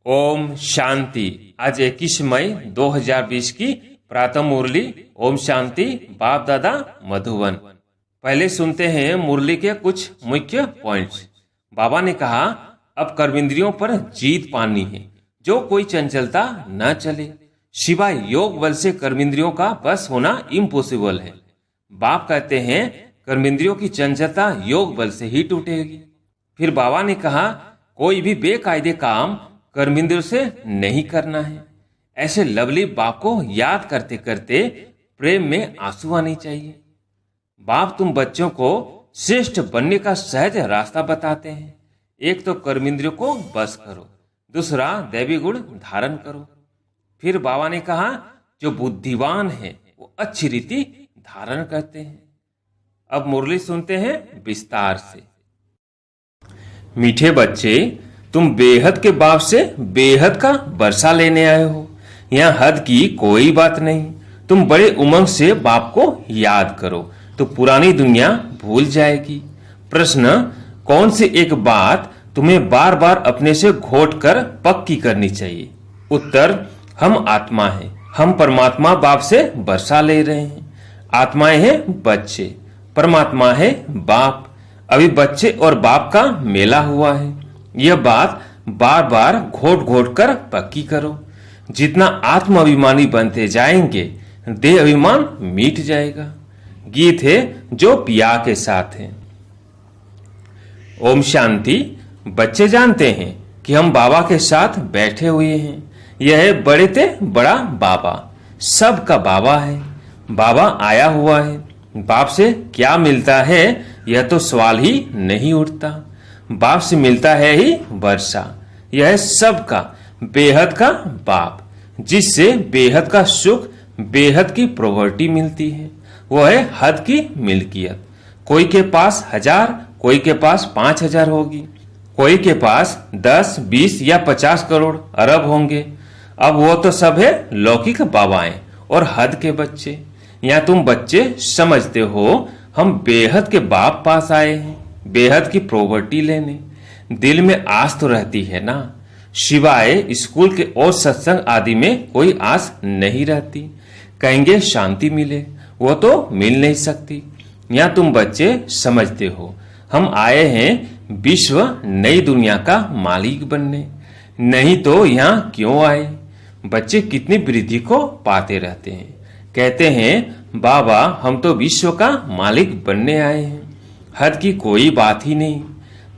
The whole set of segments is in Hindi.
ओम शांति। आज 21 मई 2020 की प्रातः मुरली। ओम शांति। बाप दादा मधुबन। पहले सुनते हैं मुरली के कुछ मुख्य पॉइंट्स। बाबा ने कहा, अब कर्मेंद्रियों पर जीत पानी है, जो कोई चंचलता न चले। सिवाय योग बल से कर्मेंद्रियों का बस होना इम्पॉसिबल है। बाप कहते हैं कर्मेंद्रियों की चंचलता योग बल से ही टूटेगी। फिर बाबा ने कहा, कोई भी बेकायदे काम कर्मेंद्रियों से नहीं करना है। ऐसे लवली बाप को याद करते करते प्रेम में आंसू आने चाहिए। बाप तुम बच्चों को श्रेष्ठ बनने का सहज रास्ता बताते हैं। एक तो कर्मेंद्रियों को बस करो, दूसरा दैवी गुण धारण करो। फिर बाबा ने कहा, जो बुद्धिवान है वो अच्छी रीति धारण करते हैं। अब मुरली सुनते हैं विस्तार से। मीठे बच्चे, तुम बेहद के बाप से बेहद का वर्षा लेने आए हो। यहाँ हद की कोई बात नहीं। तुम बड़े उमंग से बाप को याद करो तो पुरानी दुनिया भूल जाएगी। प्रश्न, कौन सी एक बात तुम्हें बार बार अपने से घोट कर पक्की करनी चाहिए? उत्तर, हम आत्मा हैं। हम परमात्मा बाप से वर्षा ले रहे हैं। आत्माएं हैं बच्चे, परमात्मा है बाप। अभी बच्चे और बाप का मेला हुआ है। यह बात बार बार घोट घोट कर पक्की करो। जितना आत्म अभिमानी बनते जाएंगे, देह अभिमान मिट जाएगा। गीत है जो पिया के साथ है। ओम शांति। बच्चे जानते हैं कि हम बाबा के साथ बैठे हुए हैं। यह है बड़े ते बड़ा बाबा, सबका बाबा है। बाबा आया हुआ है। बाप से क्या मिलता है, यह तो सवाल ही नहीं उठता। बाप से मिलता है ही वर्षा। यह है सबका बेहद का बाप, जिससे बेहद का सुख, बेहद की प्रॉपर्टी मिलती है। वह है हद की मिल्कियत। कोई के पास 1000, कोई के पास 5000 होगी, कोई के पास 10, 20 या 50 करोड़ अरब होंगे। अब वो तो सब है लौकिक बाबाएं और हद के बच्चे। यहाँ तुम बच्चे समझते हो हम बेहद के बाप पास आए हैं, बेहद की प्रॉपर्टी लेने। दिल में आस तो रहती है ना, सिवाय स्कूल के और सत्संग आदि में कोई आस नहीं रहती। कहेंगे शांति मिले, वो तो मिल नहीं सकती। यहाँ तुम बच्चे समझते हो हम आए हैं विश्व नई दुनिया का मालिक बनने, नहीं तो यहाँ क्यों आए। बच्चे कितनी वृद्धि को पाते रहते हैं। कहते हैं, बाबा हम तो विश्व का मालिक बनने आए हैं, हद की कोई बात ही नहीं।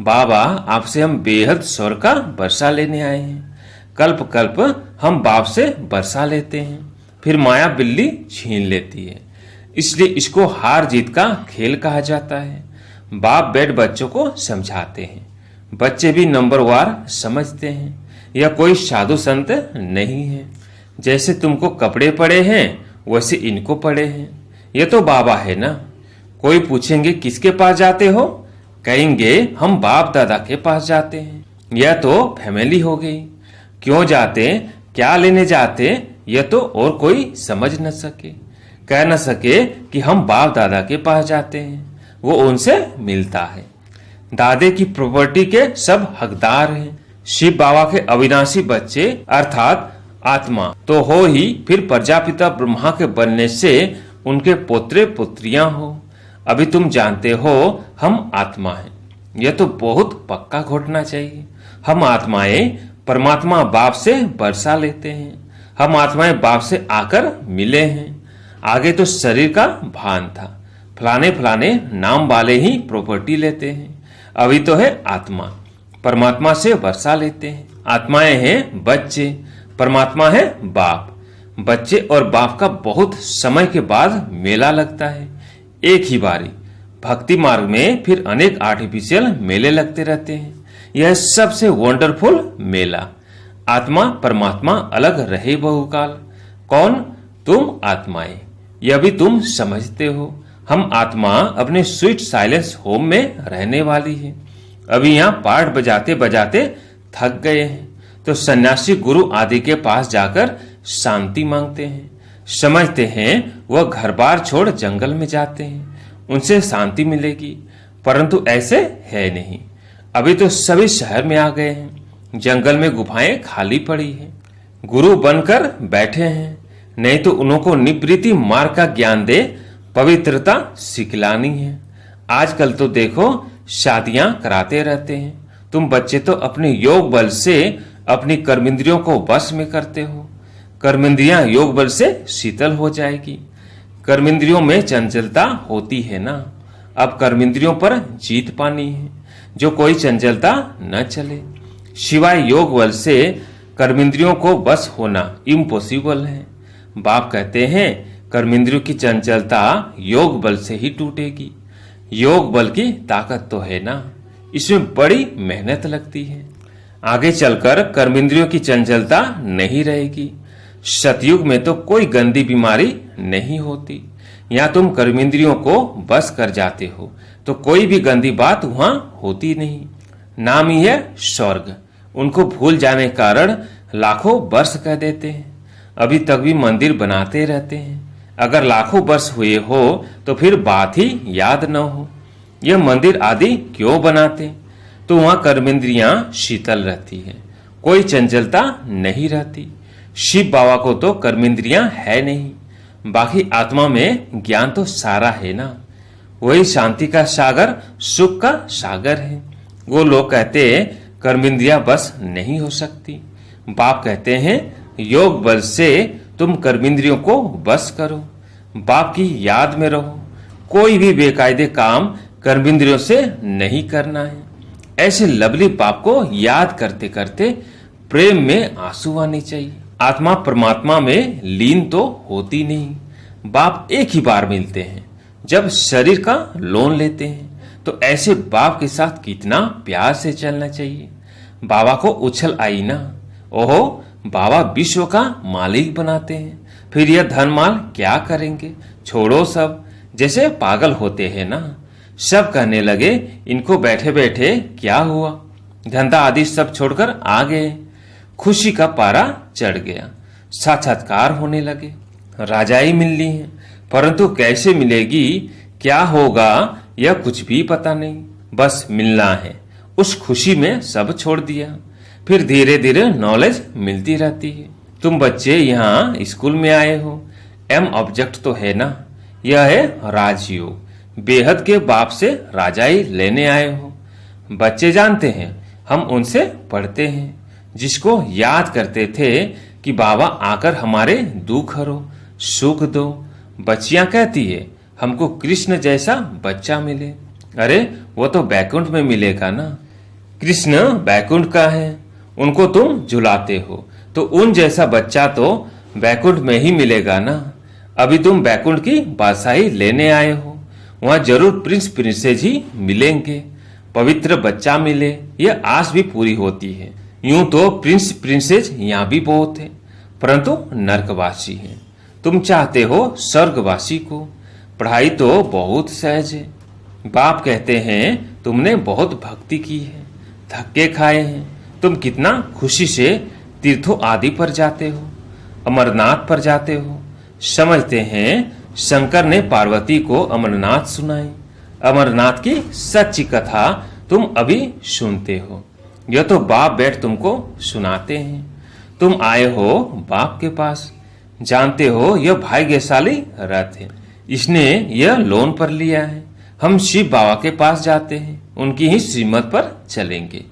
बाबा आपसे हम बेहद स्वर्ग का वर्षा लेने आए हैं। कल्प कल्प हम बाप से वर्षा लेते हैं, फिर माया बिल्ली छीन लेती है। इसलिए इसको हार जीत का खेल कहा जाता है। बाप बैठ बच्चों को समझाते हैं। बच्चे भी नंबरवार समझते हैं। यह कोई साधु संत नहीं है। जैसे तुमको कपड़े पड़े हैं वैसे इनको पड़े हैं। ये तो बाबा है ना। कोई पूछेंगे किसके पास जाते हो, कहेंगे हम बाप दादा के पास जाते हैं। यह तो फैमिली हो गई। क्यों जाते, क्या लेने जाते, यह तो और कोई समझ न सके, कह न सके कि हम बाप दादा के पास जाते हैं। वो उनसे मिलता है। दादे की प्रॉपर्टी के सब हकदार हैं। शिव बाबा के अविनाशी बच्चे अर्थात आत्मा तो हो ही, फिर प्रजापिता ब्रह्मा के बनने से उनके पोत्रे पुत्रियां हो। अभी तुम जानते हो हम आत्मा हैं। यह तो बहुत पक्का घोटना चाहिए। हम आत्माएं परमात्मा बाप से वर्षा लेते हैं। हम आत्माएं बाप से आकर मिले हैं। आगे तो शरीर का भान था, फलाने फलाने नाम वाले ही प्रॉपर्टी लेते हैं। अभी तो है आत्मा, परमात्मा से वर्षा लेते हैं। आत्माएं हैं बच्चे, परमात्मा है बाप। बच्चे और बाप का बहुत समय के बाद मेला लगता है, एक ही बारी। भक्ति मार्ग में फिर अनेक आर्टिफिशियल मेले लगते रहते हैं। यह सबसे वंडरफुल मेला। आत्मा परमात्मा अलग रहे बहुकाल। कौन? तुम आत्माएं। यह भी तुम समझते हो। हम आत्मा अपने स्वीट साइलेंस होम में रहने वाली है। अभी यहाँ पाठ बजाते बजाते थक गए हैं तो सन्यासी गुरु आदि के पास जाकर शांति मांगते हैं। समझते हैं वह घर बार छोड़ जंगल में जाते हैं, उनसे शांति मिलेगी, परंतु ऐसे है नहीं। अभी तो सभी शहर में आ गए हैं। जंगल में गुफाएं खाली पड़ी हैं। गुरु बनकर बैठे हैं, नहीं तो उनको निवृत्ति मार्ग का ज्ञान दे पवित्रता सिखलानी है। आजकल तो देखो शादियां कराते रहते हैं। तुम बच्चे तो अपने योग बल से अपनी कर्मेंद्रियों को वश में करते हो। कर्मेंद्रियां योग बल से शीतल हो जाएगी। कर्मेंद्रियों में चंचलता होती है ना, अब कर्मेंद्रियों पर जीत पानी है, जो कोई चंचलता न चले। सिवाय योग बल से कर्मेंद्रियों को बस होना इम्पॉसिबल है। बाप कहते हैं कर्मेंद्रियों की चंचलता योग बल से ही टूटेगी। योग बल की ताकत तो है ना, इसमें बड़ी मेहनत लगती है। आगे चलकर कर्मेंद्रियों की चंचलता नहीं रहेगी। सतयुग में तो कोई गंदी बीमारी नहीं होती। यहाँ तुम कर्मेंद्रियों को बस कर जाते हो तो कोई भी गंदी बात वहां होती नहीं। नाम ही है स्वर्ग। उनको भूल जाने के कारण लाखों वर्ष कह देते हैं। अभी तक भी मंदिर बनाते रहते हैं। अगर लाखों वर्ष हुए हो तो फिर बात ही याद न हो। यह मंदिर आदि क्यों बनाते? तो वहां कर्मेंद्रियां शीतल रहती है, कोई चंचलता नहीं रहती। शिव बाबा को तो कर्मेंद्रियां है नहीं, बाकी आत्मा में ज्ञान तो सारा है ना। वही शांति का सागर, सुख का सागर है। वो लोग कहते हैं कर्मेंद्रियां बस नहीं हो सकती। बाप कहते हैं योग बल से तुम कर्मेंद्रियों को बस करो, बाप की याद में रहो। कोई भी बेकायदे काम कर्मेंद्रियों से नहीं करना है। ऐसे लवली बाप को याद करते करते प्रेम में आंसू आने चाहिए। आत्मा परमात्मा में लीन तो होती नहीं। बाप एक ही बार मिलते हैं जब शरीर का लोन लेते हैं। तो ऐसे बाप के साथ कितना प्यार से चलना चाहिए। बाबा को उछल आई ना, ओहो बाबा विश्व का मालिक बनाते हैं, फिर यह धन माल क्या करेंगे, छोड़ो सब। जैसे पागल होते हैं ना। सब कहने लगे इनको बैठे बैठे क्या हुआ, धंधा आदि सब छोड़कर आ गए। खुशी का पारा चढ़ गया, साक्षात्कार होने लगे। राजाई मिलनी है, परंतु कैसे मिलेगी, क्या होगा, यह कुछ भी पता नहीं। बस मिलना है। उस खुशी में सब छोड़ दिया। फिर धीरे धीरे नॉलेज मिलती रहती है। तुम बच्चे यहाँ स्कूल में आए हो, एम ऑब्जेक्ट तो है ना, यह है राजयोग। बेहद के बाप से राजाई लेने आए हो। बच्चे जानते हैं हम उनसे पढ़ते हैं, जिसको याद करते थे कि बाबा आकर हमारे दुख हरो, सुख दो। बच्चियां कहती है हमको कृष्ण जैसा बच्चा मिले। अरे वो तो बैकुंठ में मिलेगा ना। कृष्ण बैकुंठ का है, उनको तुम झुलाते हो तो उन जैसा बच्चा तो बैकुंठ में ही मिलेगा ना। अभी तुम बैकुंठ की बादशाही लेने आए हो, वहां जरूर प्रिंस प्रिंसेस ही मिलेंगे। पवित्र बच्चा मिले, यह आस भी पूरी होती है। यूं तो प्रिंस प्रिंसेस यहाँ भी बहुत है, परंतु नरकवासी है। तुम चाहते हो स्वर्गवासी को। पढ़ाई तो बहुत सहज है। बाप कहते हैं तुमने बहुत भक्ति की है, धक्के खाए हैं। तुम कितना खुशी से तीर्थों आदि पर जाते हो, अमरनाथ पर जाते हो। समझते हैं शंकर ने पार्वती को अमरनाथ सुनाई। अमरनाथ की सच्ची कथा तुम अभी सुनते हो। यह तो बाप बैठ तुमको सुनाते हैं। तुम आए हो बाप के पास, जानते हो यह भाग्यशाली रथ है, इसने यह लोन पर लिया है। हम शिव बाबा के पास जाते हैं, उनकी ही श्रीमत पर चलेंगे।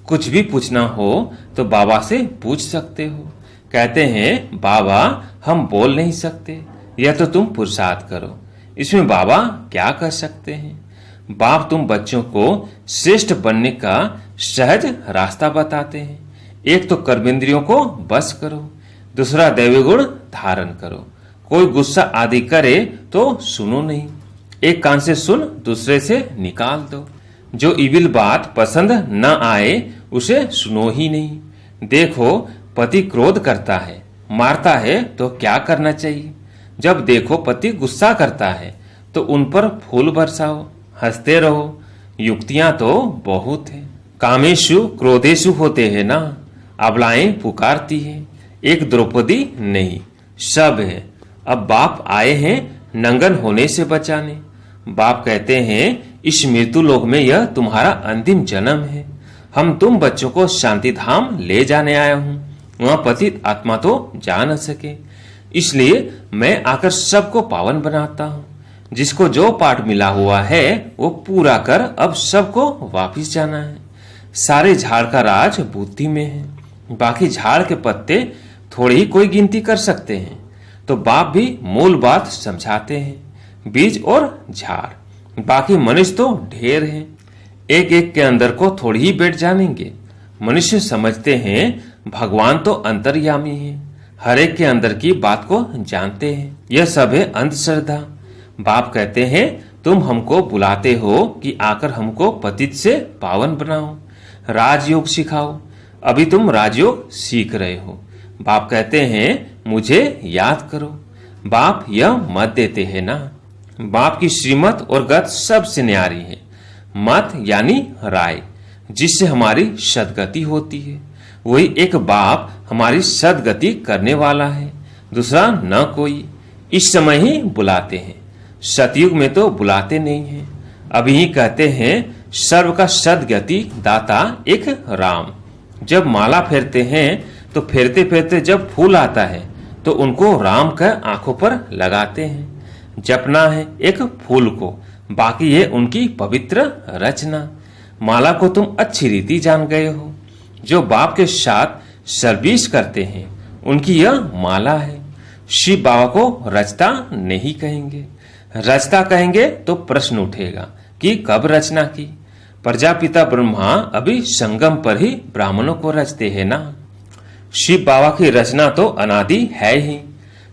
कुछ भी पूछना हो तो बाबा से पूछ सकते हो। कहते हैं बाबा हम बोल नहीं सकते, यह तो तुम पुरुषार्थ करो। इसमें बाबा क्या कर सकते हैं। बाप तुम बच्चों को श्रेष्ठ बनने का सहज रास्ता बताते हैं। एक तो कर्मेंद्रियों को बस करो, दूसरा दैवी गुण धारण करो। कोई गुस्सा आदि करे तो सुनो नहीं, एक कान से सुन दूसरे से निकाल दो। जो इविल बात पसंद न आए उसे सुनो ही नहीं। देखो पति क्रोध करता है, मारता है तो क्या करना चाहिए। जब देखो पति गुस्सा करता है तो उन पर फूल बरसाओ, हंसते रहो। युक्तियां तो बहुत है। कामेशु क्रोधेशु होते हैं ना। अबलाएं पुकारती है, एक द्रौपदी नहीं, सब है। अब बाप आए हैं नंगन होने से बचाने। बाप कहते हैं इस मृत्यु लोक में यह तुम्हारा अंतिम जन्म है। हम तुम बच्चों को शांति धाम ले जाने आया हूँ, वहां पतित आत्मा तो जा न सके, इसलिए मैं आकर सबको पावन बनाता हूँ। जिसको जो पाठ मिला हुआ है वो पूरा कर अब सबको वापिस जाना है। सारे झाड़ का राज बुद्धि में है, बाकी झाड़ के पत्ते थोड़ी ही कोई गिनती कर सकते हैं। तो बाप भी मूल बात समझाते हैं, बीज और झाड़, बाकी मनुष्य तो ढेर हैं, एक एक के अंदर को थोड़ी ही बैठ जानेंगे। मनुष्य समझते हैं भगवान तो अंतर्यामी है, हर एक के अंदर की बात को जानते हैं। यह सब है अंधश्रद्धा। बाप कहते हैं तुम हमको बुलाते हो कि आकर हमको पतित से पावन बनाओ, राजयोग सिखाओ। अभी तुम राजयोग सीख रहे हो। बाप कहते हैं मुझे याद करो। बाप यह मत देते हैं ना। बाप की श्रीमत और गत सबसे न्यारी है। मत यानी राय, जिससे हमारी सदगति होती है। वही एक बाप हमारी सदगति करने वाला है, दूसरा न कोई। इस समय ही बुलाते हैं, सतयुग में तो बुलाते नहीं हैं। अभी ही कहते हैं सर्व का सदगति दाता एक राम। जब माला फेरते हैं तो फेरते फेरते जब फूल आता है तो उनको राम का आंखों पर लगाते हैं। जपना है एक फूल को, बाकी है उनकी पवित्र रचना। माला को तुम अच्छी रीति जान गए हो। जो बाप के साथ सर्विस करते हैं उनकी यह माला है। शिव बाबा को रचता नहीं कहेंगे, रचता कहेंगे तो प्रश्न उठेगा कि कब रचना की। प्रजापिता ब्रह्मा अभी संगम पर ही ब्राह्मणों को रचते हैं ना। शिव बाबा की रचना तो अनादि है ही,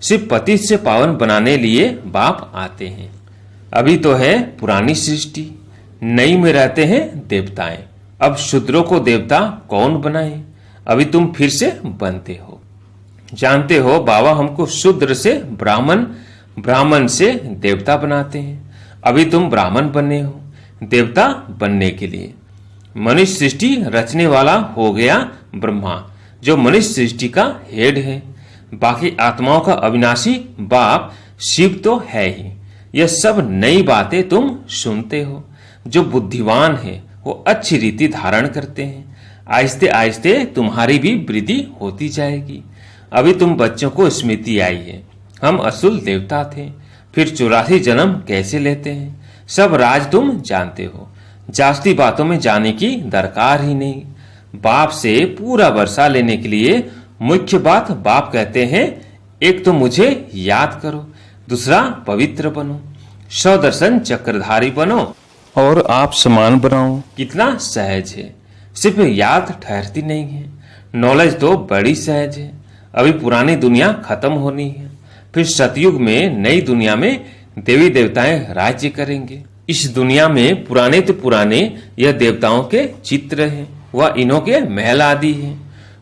सिर्फ पतित से पावन बनाने लिए बाप आते हैं। अभी तो है पुरानी सृष्टि, नई में रहते हैं देवताएं। अब शूद्रों को देवता कौन बनाए? अभी तुम फिर से बनते हो। जानते हो बाबा हमको शूद्र से ब्राह्मण, ब्राह्मण से देवता बनाते हैं। अभी तुम ब्राह्मण बने हो देवता बनने के लिए। मनुष्य सृष्टि रचने वाला हो गया ब्रह्मा, जो मनुष्य सृष्टि का हेड है। बाकी आत्माओं का अविनाशी बाप शिव तो है ही। यह सब नई बातें तुम सुनते हो। जो बुद्धिमान है वो अच्छी रीति धारण करते हैं। आहिस्ते आहिस्ते तुम्हारी भी वृद्धि होती जाएगी। अभी तुम बच्चों को स्मृति आई है, हम असुल देवता थे, फिर 84 जन्म कैसे लेते हैं, सब राज तुम जानते हो। जास्ती बातों में जाने की दरकार ही नहीं। बाप से पूरा वर्षा लेने के लिए मुख्य बात बाप कहते हैं, एक तो मुझे याद करो, दूसरा पवित्र बनो, 100 दर्शन चक्रधारी बनो और आप समान बनाओ। कितना सहज है, सिर्फ याद ठहरती नहीं है। नॉलेज तो बड़ी सहज है। अभी पुरानी दुनिया खत्म होनी है, फिर सतयुग में नई दुनिया में देवी देवताएं राज्य करेंगे। इस दुनिया में पुराने तो पुराने यह देवताओं के चित्र हैं, वह इन्हों के महल आदि हैं।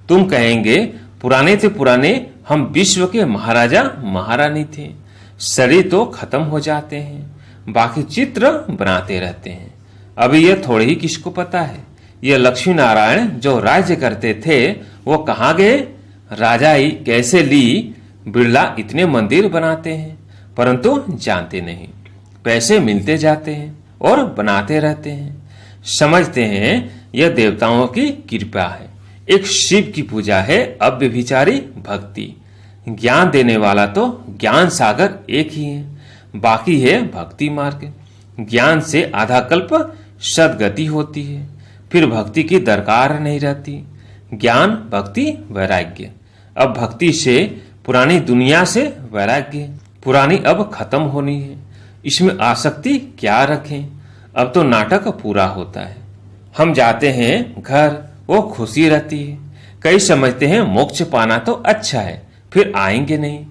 तुम कहेंगे पुराने से पुराने हम विश्व के महाराजा महारानी थे। शरीर तो खत्म हो जाते हैं, बाकी चित्र बनाते रहते हैं। अभी यह थोड़े ही किसको पता है, यह लक्ष्मी नारायण जो राज्य करते थे वो कहाँ गए? राजाई कैसे ली? बिरला इतने मंदिर बनाते हैं परंतु जानते नहीं। पैसे मिलते जाते हैं और बनाते रहते हैं। समझते हैं यह देवताओं की कृपा है। एक शिव की पूजा है अव्यभिचारी भक्ति। ज्ञान देने वाला तो ज्ञान सागर एक ही है, बाकी है भक्ति मार्ग। ज्ञान से आधा कल्प सदगति होती है, फिर भक्ति की दरकार नहीं रहती। ज्ञान भक्ति वैराग्य। अब भक्ति से पुरानी दुनिया से वैराग्य, पुरानी अब खत्म होनी है। इसमें आसक्ति क्या रखें? अब तो नाटक पूरा होता है। हम जाते हैं घर, वो खुशी रहती है। कई समझते हैं मोक्ष पाना तो अच्छा है, फिर आएंगे नहीं।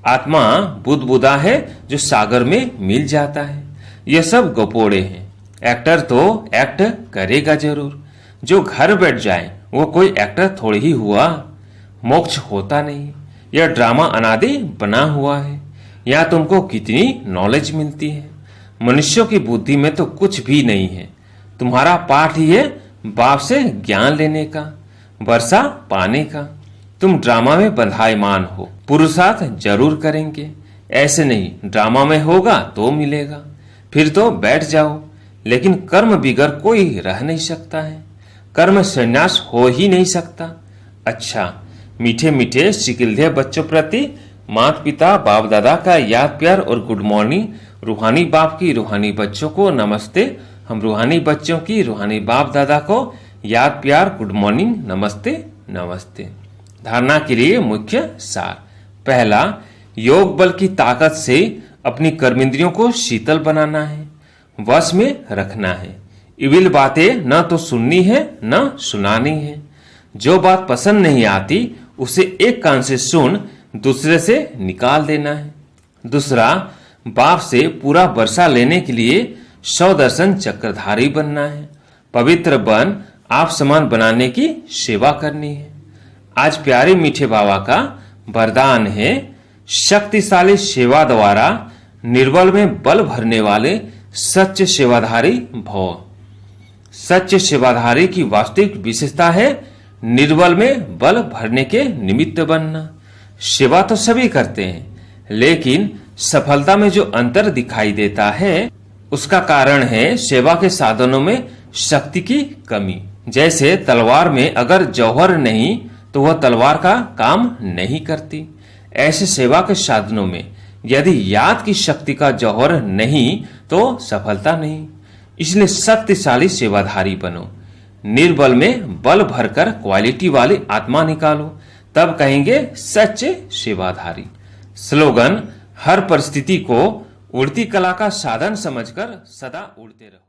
आत्मा बुदबुदा है जो सागर में मिल जाता है। ये सब गपोड़े हैं। एक्टर तो एक्ट करेगा जरूर। जो घर बैठ जाए वो कोई एक्टर थोड़ी ही हुआ। मोक्ष होता नहीं, यह ड्रामा अनादि बना हुआ है। यहाँ तुमको कितनी नॉलेज मिलती है। मनुष्यों की बुद्धि में तो कुछ भी नहीं है। तुम्हारा पाठ ही है बाप से ज्ञान लेने का, वर्षा पाने का। तुम ड्रामा में बंधायमान हो, पुरुषार्थ जरूर करेंगे। ऐसे नहीं ड्रामा में होगा तो मिलेगा, फिर तो बैठ जाओ। लेकिन कर्म बिगर कोई रह नहीं सकता है। कर्म संन्यास हो ही नहीं सकता। अच्छा, मीठे मीठे सिकिलधे बच्चों प्रति माता पिता बाप दादा का याद प्यार और गुड मॉर्निंग। रूहानी बाप की रूहानी बच्चों को नमस्ते। हम रूहानी बच्चों की रूहानी बाप दादा को याद प्यार गुड मॉर्निंग नमस्ते नमस्ते। धारणा के लिए मुख्य सार। पहला, योग बल की ताकत से अपनी कर्मेंद्रियों को शीतल बनाना है, वश में रखना है। इविल बातें न तो सुननी है न सुनानी है। जो बात पसंद नहीं आती उसे एक कान से सुन दूसरे से निकाल देना है। दूसरा, बाप से पूरा वर्षा लेने के लिए 100 दर्शन चक्रधारी बनना है। पवित्र बन आप समान बनाने की सेवा करनी है। आज प्यारे मीठे बाबा का वरदान है, शक्तिशाली सेवा द्वारा निर्बल में बल भरने वाले सच्चे सेवाधारी भव। सच्चे सेवाधारी की वास्तविक विशेषता है निर्बल में बल भरने के निमित्त बनना। सेवा तो सभी करते हैं, लेकिन सफलता में जो अंतर दिखाई देता है उसका कारण है सेवा के साधनों में शक्ति की कमी। जैसे तलवार में अगर जौहर नहीं तो वह तलवार का काम नहीं करती, ऐसे सेवा के साधनों में यदि याद की शक्ति का जौहर नहीं तो सफलता नहीं। इसलिए शक्तिशाली सेवाधारी बनो, निर्बल में बल भरकर क्वालिटी वाली आत्मा निकालो, तब कहेंगे सच्चे सेवाधारी। स्लोगन, हर परिस्थिति को उड़ती कला का साधन समझकर सदा उड़ते रहो।